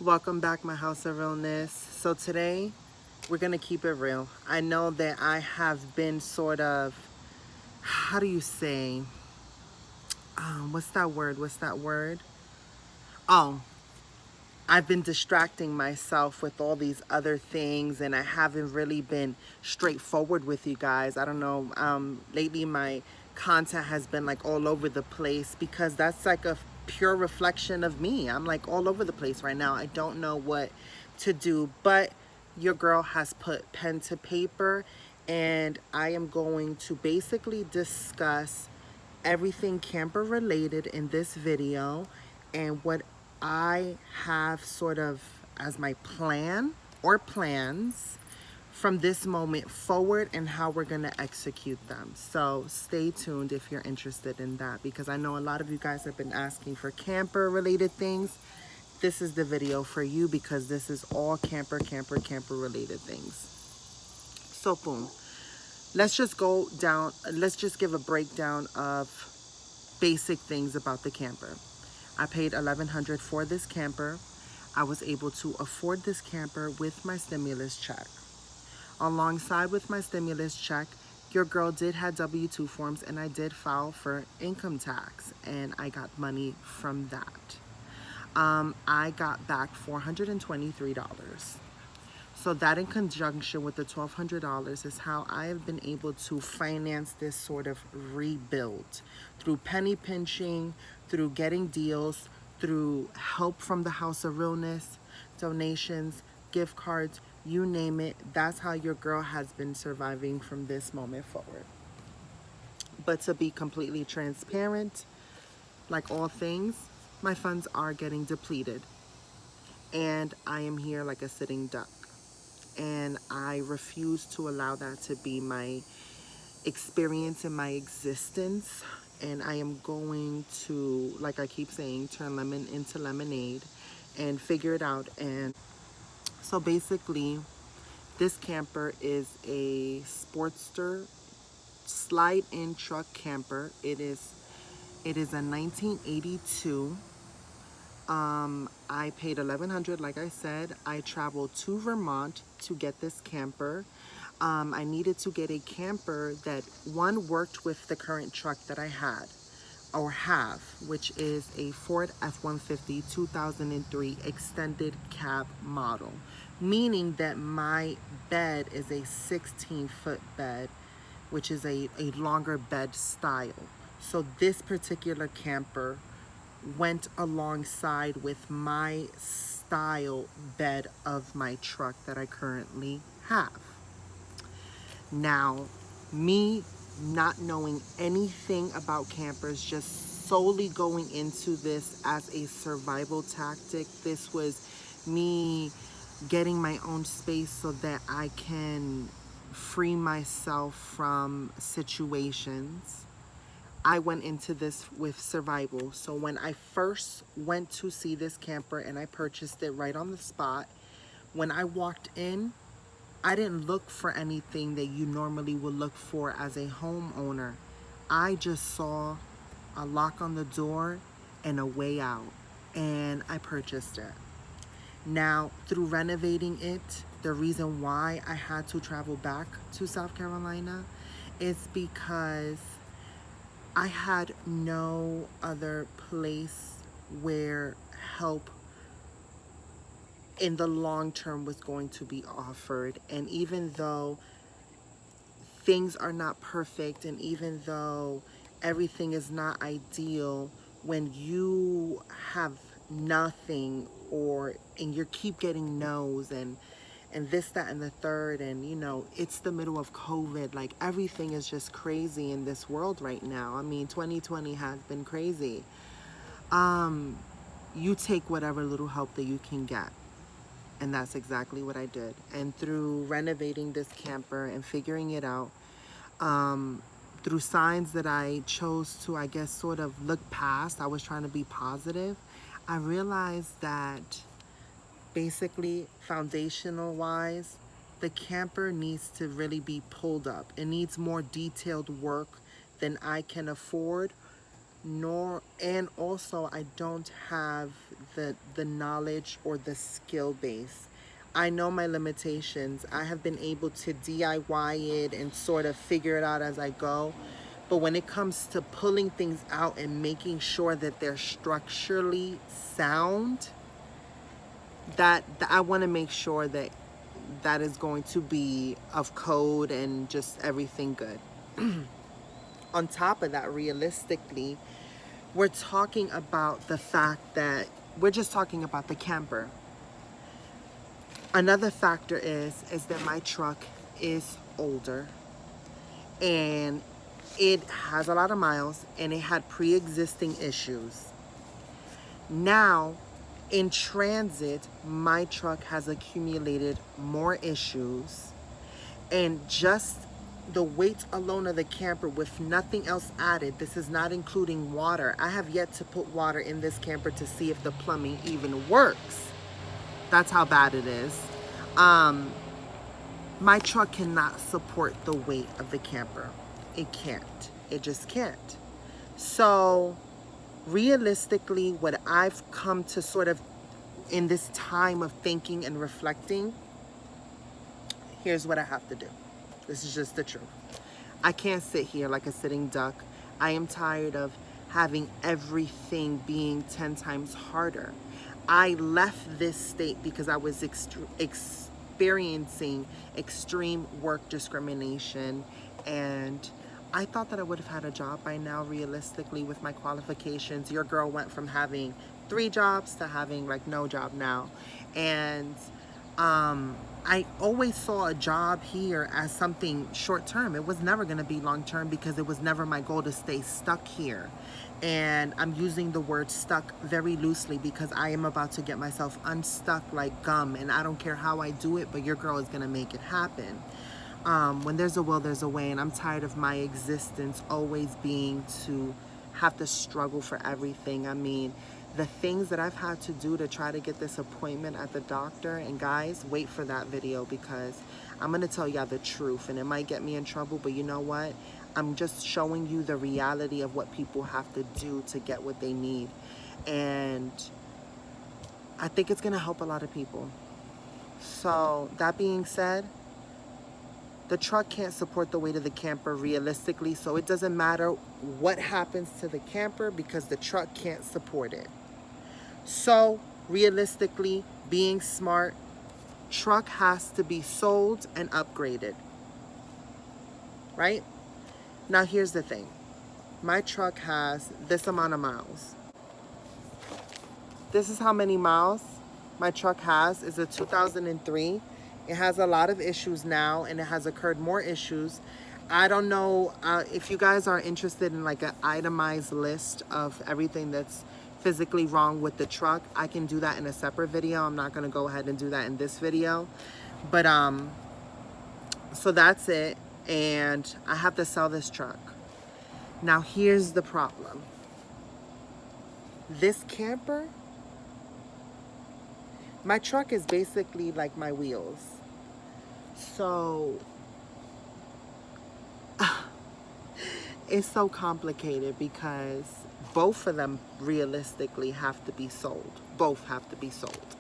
Welcome back, my House of Realness. So today we're gonna keep it real. I know that I have been sort of, how do you say, what's that word? Oh, I've been distracting myself with all these other things, and I haven't really been straightforward with you guys. I don't know. Lately, my content has been like all over the place because that's like a pure reflection of me. I'm like all over the place right now. I don't know what to do, but your girl has put pen to paper, and I am going to basically discuss everything camper related in this video and what I have sort of as my plan or plans from this moment forward and how we're going to execute them. So stay tuned if you're interested in that, because I know a lot of you guys have been asking for camper related things. This is the video for you because this is all camper related things. So boom. Let's just go down, let's just give a breakdown of basic things about the camper. I paid $1,100 for this camper. I was able to afford this camper with my stimulus check. Alongside with my stimulus check, your girl did have W-2 forms, and I did file for income tax, and I got money from that. I got back $423. So that, in conjunction with the $1,200, is how I have been able to finance this sort of rebuild through penny pinching, through getting deals, through help from the House of Realness, donations, gift cards, you name it. That's how your girl has been surviving from this moment forward. But to be completely transparent, like all things, my funds are getting depleted, and I am here like a sitting duck. And I refuse to allow that to be my experience in my existence. And I am going to, like I keep saying, turn lemon into lemonade and figure it out. And so basically, this camper is a Sportster slide-in truck camper. It is a 1982. I paid $1,100, like I said. I traveled to Vermont to get this camper. I needed to get a camper that, one, worked with the current truck that I had or have, which is a Ford F-150 2003 extended cab model, meaning that my bed is a 16-foot bed, which is a longer bed style. So this particular camper went alongside with my style bed of my truck that I currently have. Now, me not knowing anything about campers, just solely going into this as a survival tactic, this was me getting my own space so that I can free myself from situations. I went into this with survival. So when I first went to see this camper and I purchased it right on the spot, when I walked in, I didn't look for anything that you normally would look for as a homeowner. I just saw a lock on the door and a way out, and I purchased it. Now, through renovating it, the reason why I had to travel back to South Carolina is because I had no other place where help in the long term was going to be offered. And even though things are not perfect, and even though everything is not ideal, when you have nothing, and you keep getting no's and this, that, and the third, and you know, it's the middle of COVID, like everything is just crazy in this world right now. I mean, 2020 has been crazy. You take whatever little help that you can get. And that's exactly what I did. And through renovating this camper and figuring it out, through signs that I chose to, I guess, sort of look past, I was trying to be positive, I realized that basically, foundational wise, the camper needs to really be pulled up. It needs more detailed work than I can afford nor, and also I don't have the knowledge or the skill base. I know my limitations. I have been able to DIY it and sort of figure it out as I go. But when it comes to pulling things out and making sure that they're structurally sound, that I want to make sure that that is going to be of code and just everything good. On top of that, realistically, we're talking about the fact that we're just talking about the camper. Another factor is that my truck is older and it has a lot of miles and it had pre-existing issues. Now, in transit, my truck has accumulated more issues, and just the weight alone of the camper with nothing else added, this is not including water. I have yet to put water in this camper to see if the plumbing even works. That's how bad it is. My truck cannot support the weight of the camper. It can't. It just can't. So realistically, what I've come to sort of in this time of thinking and reflecting, here's what I have to do. This is just the truth. I can't sit here like a sitting duck. I am tired of having everything being 10 times harder. I left this state because I was experiencing extreme work discrimination, and I thought that I would have had a job by now. Realistically, with my qualifications, your girl went from having 3 jobs to having like no job now. And I always saw a job here as something short term. It was never going to be long term because it was never my goal to stay stuck here. And I'm using the word stuck very loosely because I am about to get myself unstuck like gum, and I don't care how I do it, but your girl is going to make it happen. When there's a will, there's a way, and I'm tired of my existence always being to have to struggle for everything. I mean, the things that I've had to do to try to get this appointment at the doctor, and guys, wait for that video because I'm going to tell y'all the truth, and it might get me in trouble, but you know what? I'm just showing you the reality of what people have to do to get what they need, and I think it's going to help a lot of people. So that being said, the truck can't support the weight of the camper realistically, so it doesn't matter what happens to the camper because the truck can't support it. So realistically, being smart, truck has to be sold and upgraded, right? Now here's the thing. My truck has this amount of miles. This is how many miles my truck has. Is a 2003. It has a lot of issues now, and it has occurred more issues. I don't know if you guys are interested in like an itemized list of everything that's physically wrong with the truck. I can do that in a separate video. I'm not going to go ahead and do that in this video. But so that's it, and I have to sell this truck. Now here's the problem. This camper, my truck is basically like my wheels. So it's so complicated because both of them realistically have to be sold. Both have to be sold.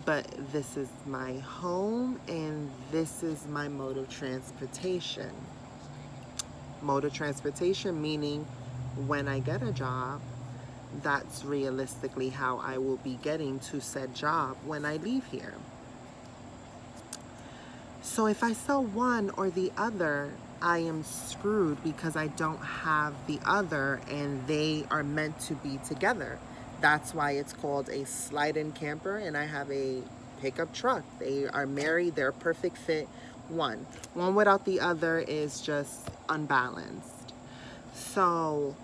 But this is my home and this is my mode of transportation. Mode of transportation meaning when I get a job, that's realistically how I will be getting to said job when I leave here. So if I sell one or the other, I am screwed because I don't have the other, and they are meant to be together. That's why it's called a slide-in camper, and I have a pickup truck. They are married, they're a perfect fit. One without the other is just unbalanced. So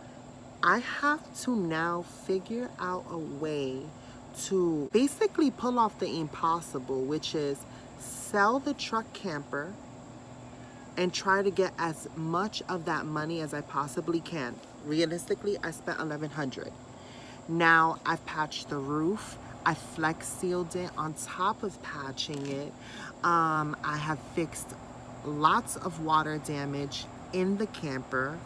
I have to now figure out a way to basically pull off the impossible, which is sell the truck camper and try to get as much of that money as I possibly can. Realistically, I spent $1,100. Now I've patched the roof. I flex sealed it on top of patching it. I have fixed lots of water damage in the camper.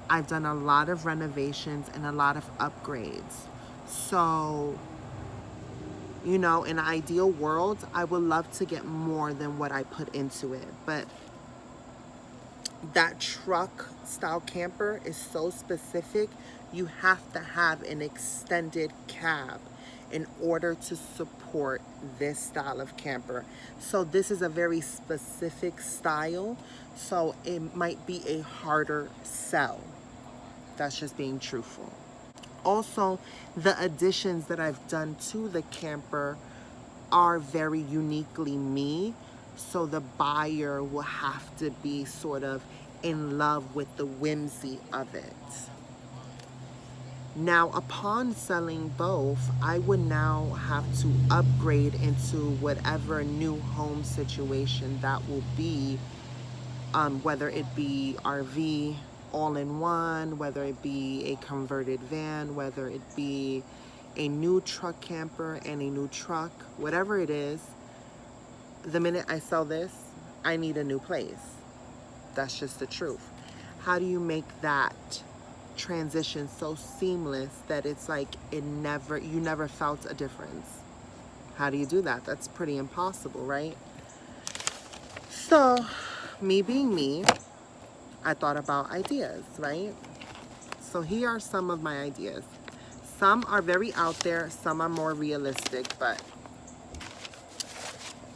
I've done a lot of renovations and a lot of upgrades. So, you know, in an ideal world, I would love to get more than what I put into it. But that truck style camper is so specific. You have to have an extended cab in order to support this style of camper. So this is a very specific style. So it might be a harder sell. That's just being truthful. Also, the additions that I've done to the camper are very uniquely me. So the buyer will have to be sort of in love with the whimsy of it. Now, upon selling both, I would now have to upgrade into whatever new home situation that will be, whether it be RV, all-in-one, whether it be a converted van, whether it be a new truck camper and a new truck, whatever it is, the minute I sell this, I need a new place. That's just the truth. How do you make that transition so seamless that it's like you never felt a difference? How do you do that? That's pretty impossible, right? So, me being me, I thought about ideas, right? So here are some of my ideas. Some are very out there, some are more realistic, but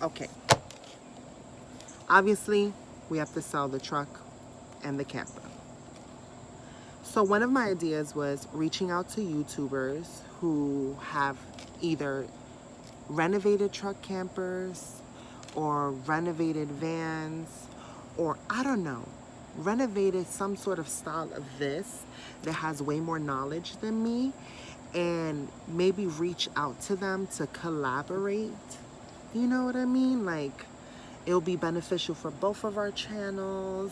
okay. Obviously, we have to sell the truck and the camper. So one of my ideas was reaching out to YouTubers who have either renovated truck campers or renovated vans, or I don't know, renovated some sort of style of this that has way more knowledge than me, and maybe reach out to them to collaborate. You know what I mean? Like, it'll be beneficial for both of our channels.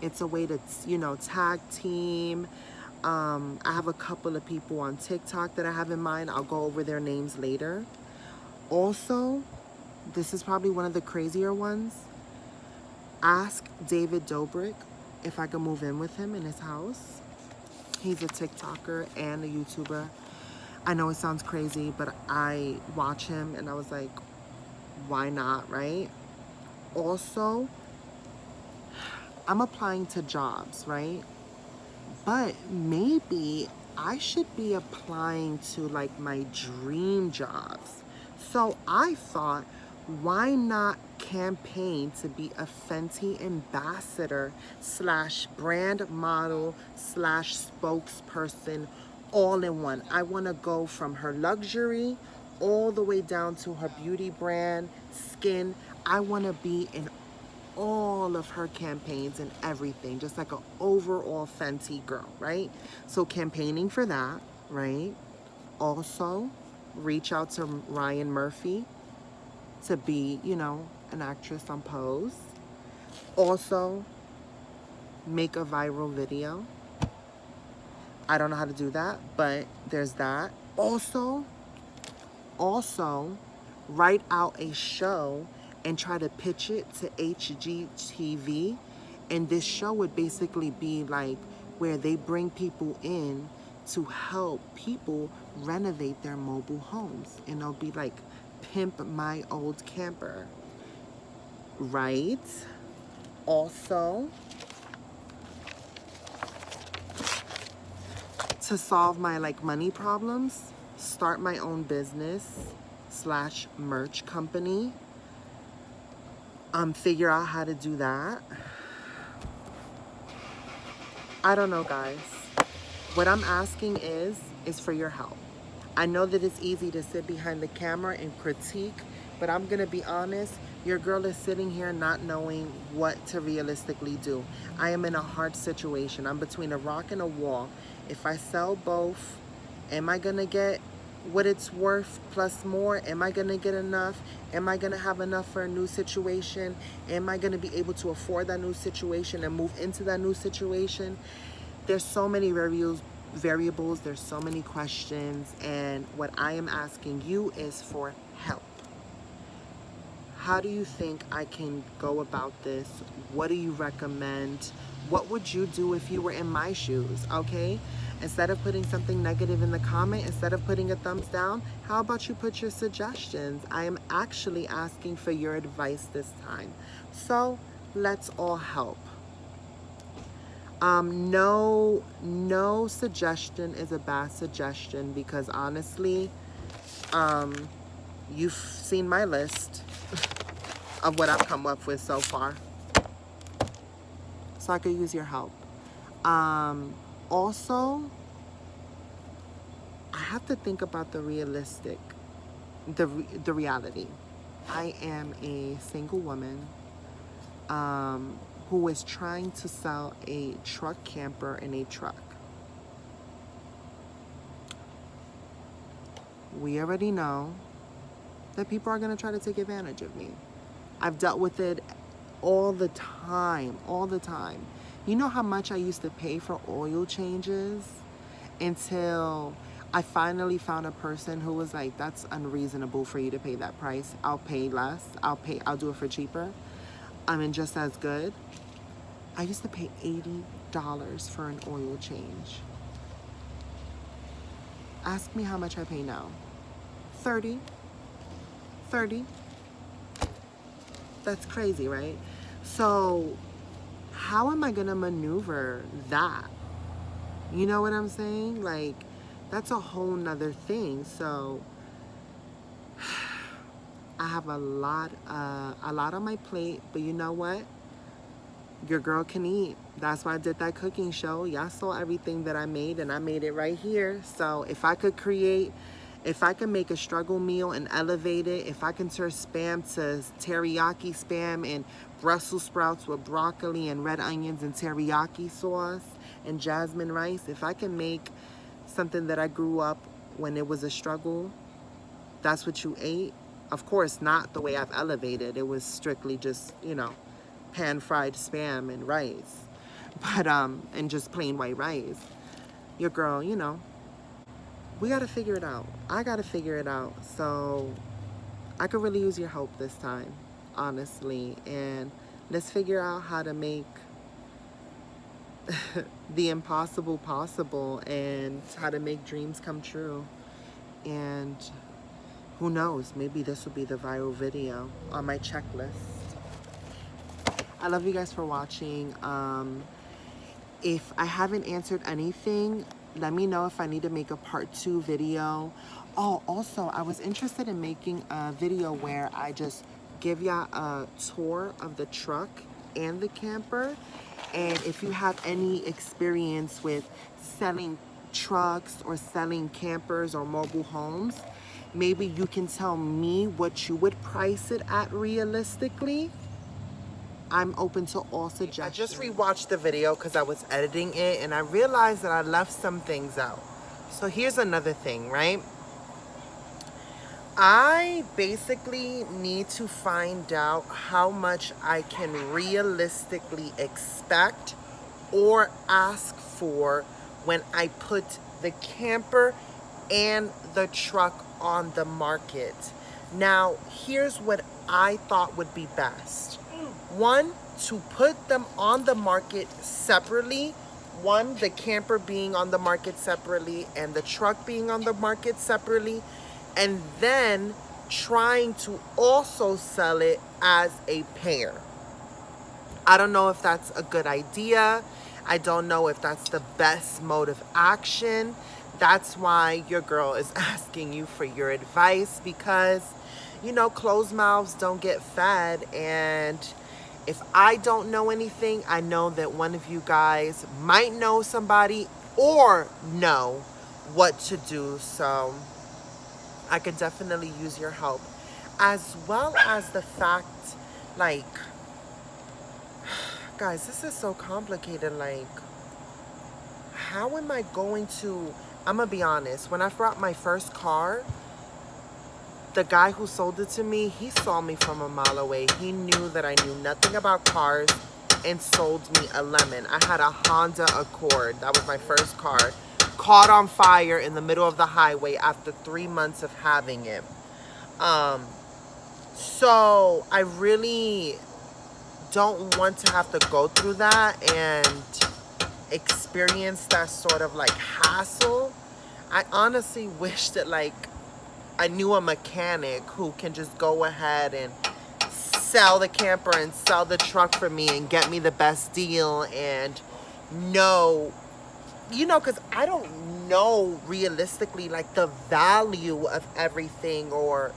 It's a way to, you know, tag team. I have a couple of people on TikTok that I have in mind. I'll go over their names later. Also, this is probably one of the crazier ones. Ask David Dobrik if I can move in with him in his house. He's a TikToker and a YouTuber. I know it sounds crazy, but I watch him and I was like, why not, right? Also, I'm applying to jobs, right? But maybe I should be applying to like my dream jobs. So I thought, why not campaign to be a Fenty ambassador / brand model / spokesperson, all in one. I want to go from her luxury all the way down to her beauty brand, skin. I want to be in all of her campaigns and everything, just like an overall Fenty girl, right? So campaigning for that, right? Also, reach out to Ryan Murphy to be, you know, an actress on Pose. Also, make a viral video. I don't know how to do that, but there's that. Also, write out a show and try to pitch it to HGTV. And this show would basically be like where they bring people in to help people renovate their mobile homes. And it'll be like Pimp My Old Camper, right? Also, to solve my like money problems, start my own business / merch company. Figure out how to do that. I don't know, guys. What I'm asking is for your help. I know that it's easy to sit behind the camera and critique, but I'm gonna be honest, your girl is sitting here not knowing what to realistically do. I am in a hard situation. I'm between a rock and a wall. If I sell both, am I gonna get what it's worth plus more? Am I gonna get enough? Am I gonna have enough for a new situation? Am I gonna be able to afford that new situation and move into that new situation? There's so many variables, there's so many questions, and what I am asking you is for help. How do you think I can go about this? What do you recommend? What would you do if you were in my shoes, okay? Instead of putting something negative in the comment, instead of putting a thumbs down, how about you put your suggestions? I am actually asking for your advice this time. So let's all help. No suggestion is a bad suggestion, because honestly, you've seen my list of what I've come up with so far. So I could use your help. Also, I have to think about the realistic, the reality. I am a single woman who is trying to sell a truck camper in a truck. We already know that people are going to try to take advantage of me. I've dealt with it all the time. You know how much I used to pay for oil changes until I finally found a person who was like, that's unreasonable for you to pay that price. I'll pay less. I'll do it for cheaper. I mean, just as good. I used to pay $80 for an oil change. Ask me how much I pay now. 30. That's crazy, right? So how am I gonna maneuver that? You know what I'm saying? Like, that's a whole nother thing. So I have a lot on my plate, but you know what? Your girl can eat. That's why I did that cooking show. Y'all saw everything that I made, and I made it right here. So if I could make a struggle meal and elevate it, if I can turn spam to teriyaki spam and Brussels sprouts with broccoli and red onions and teriyaki sauce and jasmine rice, if I can make something that I grew up when it was a struggle, that's what you ate. Of course, not the way I've elevated. It was strictly just, pan-fried spam and rice. But, and just plain white rice. Your girl, we gotta figure it out. I gotta figure it out. So I could really use your help this time, honestly. And let's figure out how to make the impossible possible and how to make dreams come true. And who knows, maybe this will be the viral video on my checklist. I love you guys for watching. If I haven't answered anything, let me know if I need to make a part 2 video. Oh, also, I was interested in making a video where I just give y'all a tour of the truck and the camper. And if you have any experience with selling trucks or selling campers or mobile homes, maybe you can tell me what you would price it at realistically. I'm open to all suggestions. I just rewatched the video because I was editing it, and I realized that I left some things out. So here's another thing, right? I basically need to find out how much I can realistically expect or ask for when I put the camper and the truck on the market. Now, here's what I thought would be best. One, to put them on the market separately. One, the camper being on the market separately and the truck being on the market separately. And then trying to also sell it as a pair. I don't know if that's a good idea. I don't know if that's the best mode of action. That's why your girl is asking you for your advice, because, closed mouths don't get fed. And if I don't know anything, I know that one of you guys might know somebody or know what to do. So I could definitely use your help, as well as the fact, like, guys, this is so complicated. Like, how am I going to, I'm gonna be honest, when I brought my first car, the guy who sold it to me, he saw me from a mile away. He knew that I knew nothing about cars and sold me a lemon. I had a Honda Accord. That was my first car. Caught on fire in the middle of the highway after 3 months of having it. So I really don't want to have to go through that and experience that sort of like hassle. I honestly wish that like I knew a mechanic who can just go ahead and sell the camper and sell the truck for me and get me the best deal and know, you know, because I don't know realistically like the value of everything or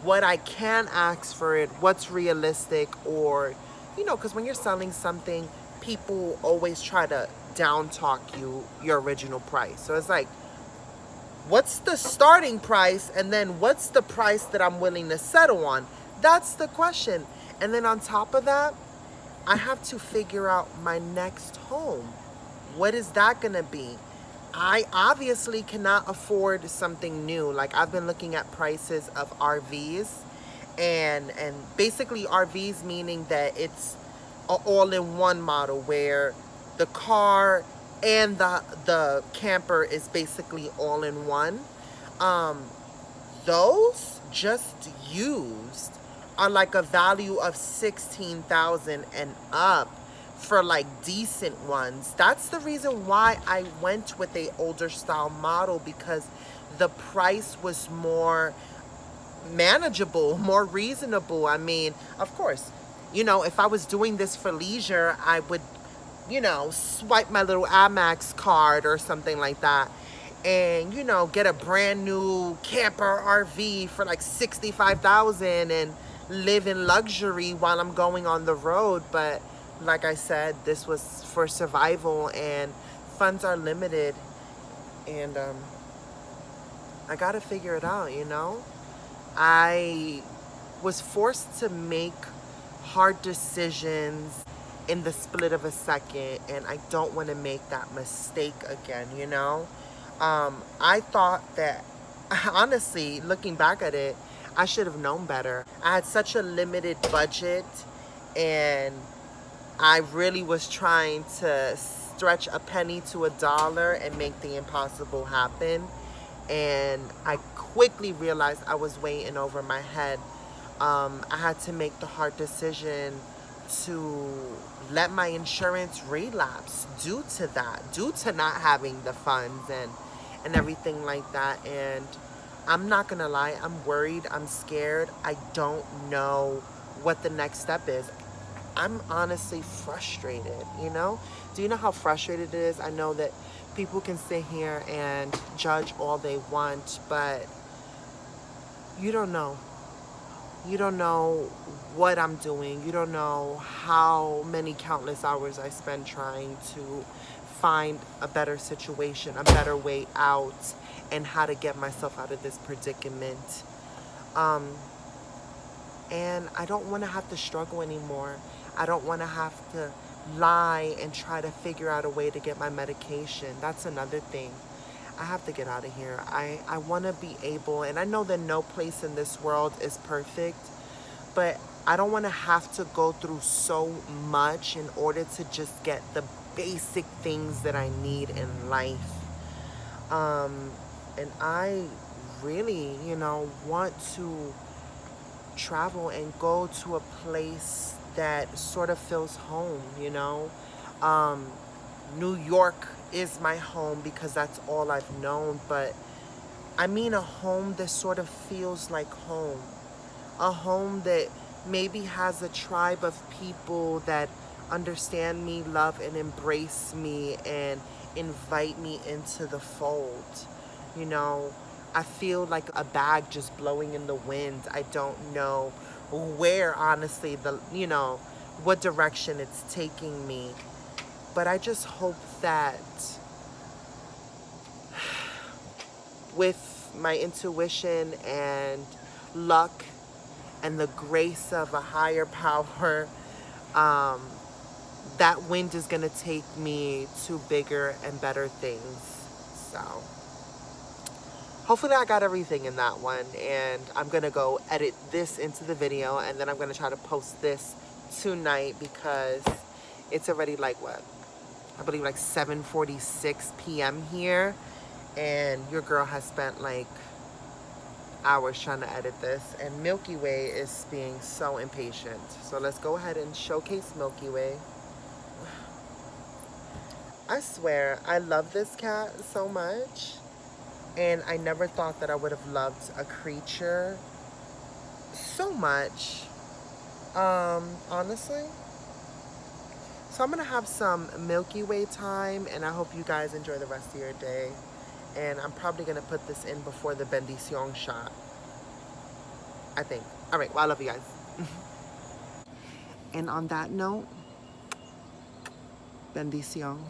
what I can ask for it, what's realistic, or, you know, because when you're selling something, people always try to down talk you your original price. So it's like, what's the starting price, and then what's the price that I'm willing to settle on? That's the question. And then on top of that, I have to figure out my next home. What is that gonna be? I obviously cannot afford something new. Like, I've been looking at prices of RVs, and basically RVs meaning that it's an all-in-one model where the car and the camper is basically all in one. Those just used are like a value of 16,000 and up for like decent ones. That's the reason why I went with a older style model, because the price was more manageable, more reasonable. I mean, of course, you know, if I was doing this for leisure, I would, you know, swipe my little Amex card or something like that and, you know, get a brand new camper RV for like 65,000 and live in luxury while I'm going on the road. But like I said, this was for survival and funds are limited, and I gotta figure it out, you know? I was forced to make hard decisions in the split of a second, and I don't want to make that mistake again, you know? I thought that, honestly, looking back at it, I should have known better. I had such a limited budget, and I really was trying to stretch a penny to a dollar and make the impossible happen. And I quickly realized I was way in over my head. I had to make the hard decision to let my insurance relapse due to that, due to not having the funds and everything like that. And I'm not gonna lie, I'm worried, I'm scared. I don't know what the next step is. I'm honestly frustrated, you know? Do you know how frustrated it is? I know that people can sit here and judge all they want, but you don't know. You don't know what I'm doing. You don't know how many countless hours I spend trying to find a better situation, a better way out, and how to get myself out of this predicament. And I don't want to have to struggle anymore. I don't want to have to lie and try to figure out a way to get my medication. That's another thing. I have to get out of here. I want to be able, and I know that no place in this world is perfect, but I don't want to have to go through so much in order to just get the basic things that I need in life. And I really, you know, want to travel and go to a place that sort of feels home, you know. New York is my home because that's all I've known, but I mean a home that sort of feels like home. A home that maybe has a tribe of people that understand me, love, and embrace me and invite me into the fold. You know, I feel like a bag just blowing in the wind. I don't know where, honestly, you know, what direction it's taking me. But I just hope that with my intuition and luck and the grace of a higher power, that wind is gonna take me to bigger and better things. So hopefully I got everything in that one, and I'm gonna go edit this into the video, and then I'm gonna try to post this tonight because it's already like what? I believe like 7:46 p.m. here, and your girl has spent like hours trying to edit this, and Milky Way is being so impatient. So let's go ahead and showcase Milky Way. I swear, I love this cat so much, and I never thought that I would have loved a creature so much, honestly. So I'm gonna have some Milky Way time, and I hope you guys enjoy the rest of your day. And I'm probably gonna put this in before the bendición shot, I think. All right, well, I love you guys. And on that note, bendición.